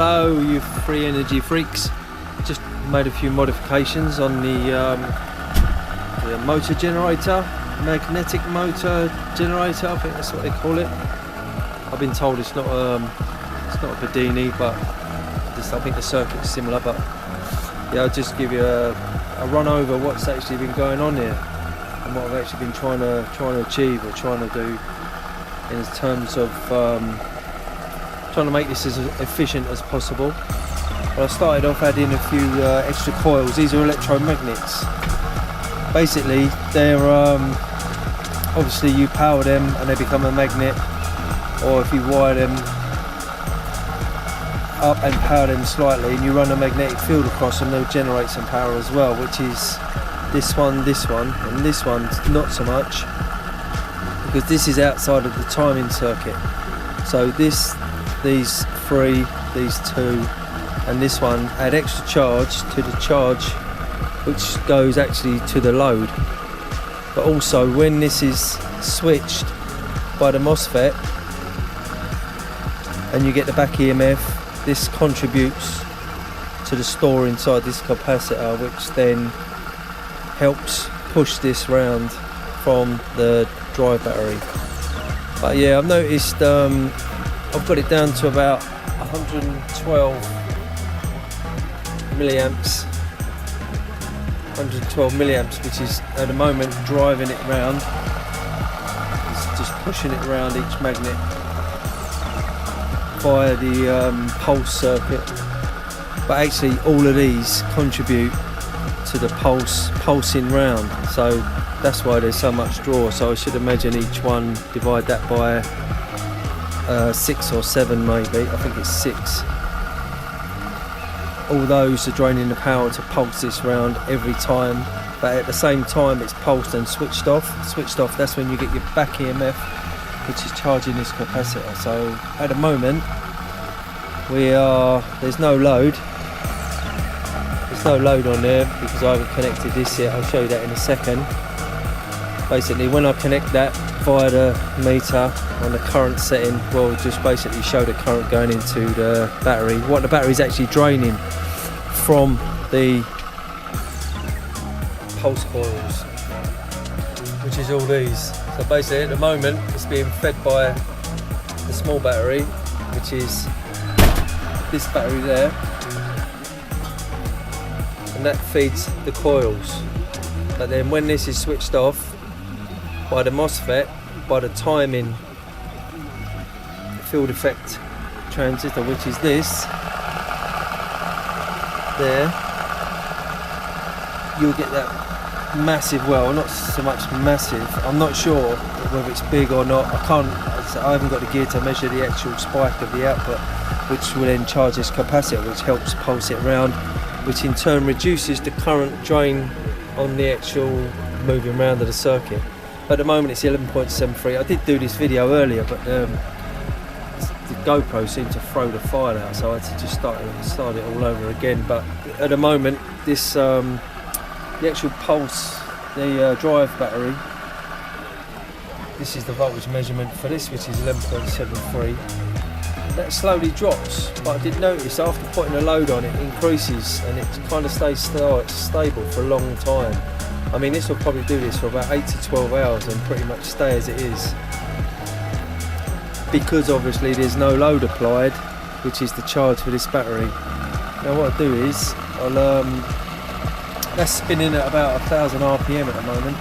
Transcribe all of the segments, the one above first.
Hello you free energy freaks. Just made a few modifications on the motor generator, magnetic motor generator, I think that's what they call it. I've been told it's not a Bedini, but I think the circuit's similar. But yeah, I'll just give you a run over what's actually been going on here and what I've actually been trying to achieve or trying to do in terms of trying to make this as efficient as possible. Well, I started off adding a few extra coils. These are electromagnets. Basically, they're obviously you power them and they become a magnet, or if you wire them up and power them slightly and you run a magnetic field across them, they'll generate some power as well, which is this one, and this one's not so much, because this is outside of the timing circuit. So these three, these two, and this one add extra charge to the charge which goes actually to the load. But also when this is switched by the MOSFET and you get the back EMF, this contributes to the store inside this capacitor, which then helps push this round from the drive battery. But yeah, I've noticed I've got it down to about 112 milliamps, which is at the moment driving it round. It's just pushing it around each magnet via the pulse circuit. But actually all of these contribute to the pulsing round, so that's why there's so much draw. So I should imagine each one, divide that by 6 or 7 maybe, I think it's 6. All those are draining the power to pulse this round every time, but at the same time it's pulsed and switched off. That's when you get your back EMF, which is charging this capacitor. So at the moment there's no load. There's no load on there because I haven't connected this yet. I'll show you that in a second. Basically when I connect that via the meter on the current setting, will just basically show the current going into the battery, what the battery is actually draining from the pulse coils, which is all these. So basically at the moment it's being fed by the small battery, which is this battery there, and that feeds the coils. But then when this is switched off by the MOSFET, by the timing field effect transistor, which is this there, you'll get that massive, well, not so much massive, I'm not sure whether it's big or not. I haven't got the gear to measure the actual spike of the output, which will then charge this capacitor, which helps pulse it around, which in turn reduces the current drain on the actual moving round of the circuit. At the moment it's 11.73. I did do this video earlier, but the GoPro seemed to throw the file out, so I had to just start it all over again. But at the moment, this the actual pulse, the drive battery, this is the voltage measurement for this, which is 11.73. That slowly drops, but I did notice after putting a load on it increases, and it kind of stays stable for a long time. I mean, this will probably do this for about 8 to 12 hours and pretty much stay as it is, because obviously there's no load applied, which is the charge for this battery. Now what I'll do is that's spinning at about 1000 RPM at the moment,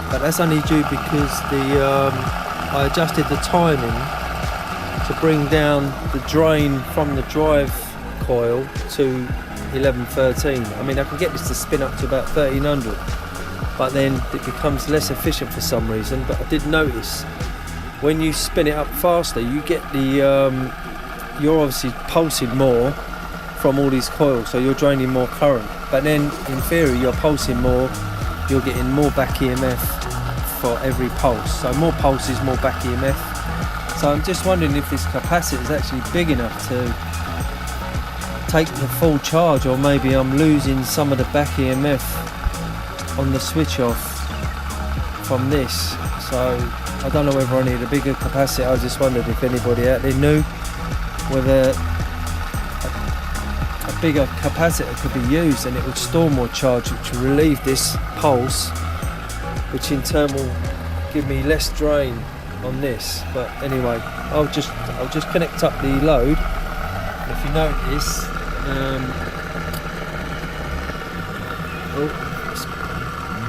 but that's only due because I adjusted the timing to bring down the drain from the drive coil to 1113. I mean, I can get this to spin up to about 1300, but then it becomes less efficient for some reason. But I did notice when you spin it up faster, you get the you're obviously pulsing more from all these coils, so you're draining more current, but then in theory you're pulsing more, you're getting more back EMF for every pulse. So more pulses, more back EMF. So I'm just wondering if this capacitor is actually big enough to take the full charge, or maybe I'm losing some of the back EMF on the switch off from this. So I don't know whether I need a bigger capacitor. I just wondered if anybody out there knew whether a bigger capacitor could be used and it would store more charge, which will relieve this pulse, which in turn will give me less drain on this. But anyway, I'll just connect up the load. If you notice,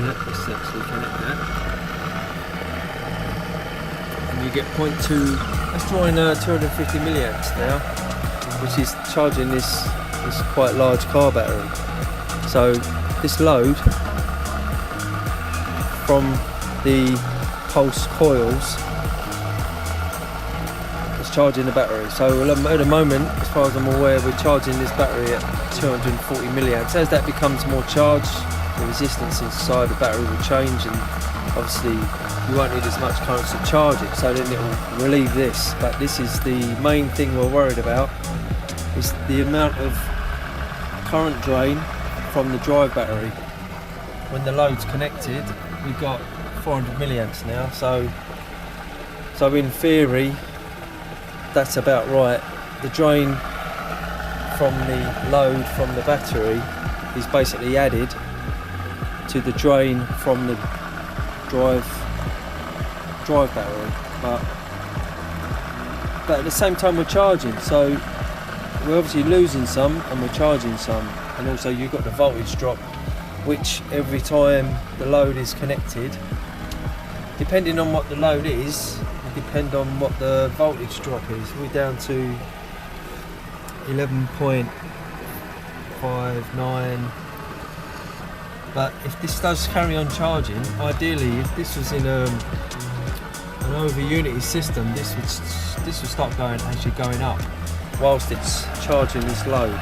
let's actually connect that, and you get 0.2. That's drawing 250 milliamps now, which is charging this quite large car battery. So this load from the pulse coils is charging the battery. So at the moment, as far as I'm aware, we're charging this battery at 240 milliamps. As that becomes more charged, the resistance inside the battery will change, and obviously you won't need as much current to charge it, so then it will relieve this. But this is the main thing we're worried about, is the amount of current drain from the drive battery. When the load's connected, we've got 400 milliamps now, so in theory that's about right. The drain from the load from the battery is basically added to the drain from the drive battery, but at the same time we're charging, so we're obviously losing some and we're charging some. And also you've got the voltage drop, which every time the load is connected, depending on what the load is, it depends on what the voltage drop is. We're down to 11.59. But if this does carry on charging, ideally, if this was in an over unity system, this would start actually going up whilst it's charging this load.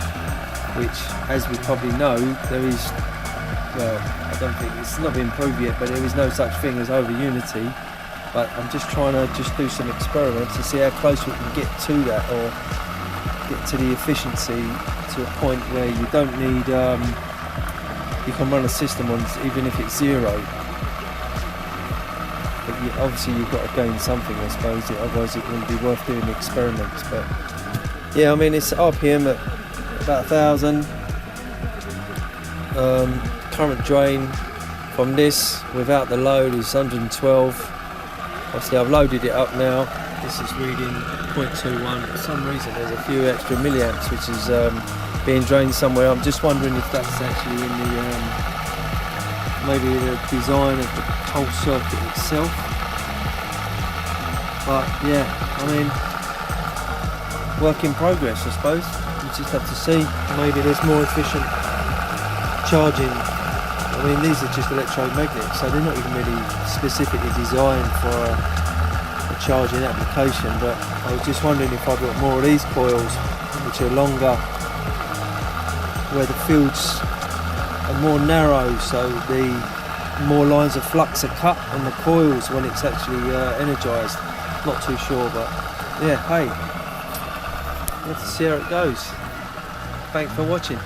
Which, as we probably know, there is, well, I don't think it's not been proved yet, but there is no such thing as over unity. But I'm just trying to do some experiments to see how close we can get to that, or get to the efficiency to a point where you don't need. You can run a system on even if it's zero, but obviously you've got to gain something, I suppose, otherwise it wouldn't be worth doing the experiments. But yeah, I mean, it's RPM at about 1,000. Current drain from this without the load is 112. Obviously I've loaded it up now. This is reading 0.21. For some reason there's a few extra milliamps which is being drained somewhere. I'm just wondering if that's actually in the maybe the design of the pulse circuit itself. But yeah, I mean, work in progress, I suppose. We just have to see. Maybe there's more efficient charging. I mean, these are just electromagnets, so they're not even really specifically designed for a charging application. But I was just wondering if I've got more of these coils, which are longer, where the fields are more narrow, so the more lines of flux are cut on the coils when it's actually energized. Not too sure, but yeah, hey, let's see how it goes. Thanks for watching.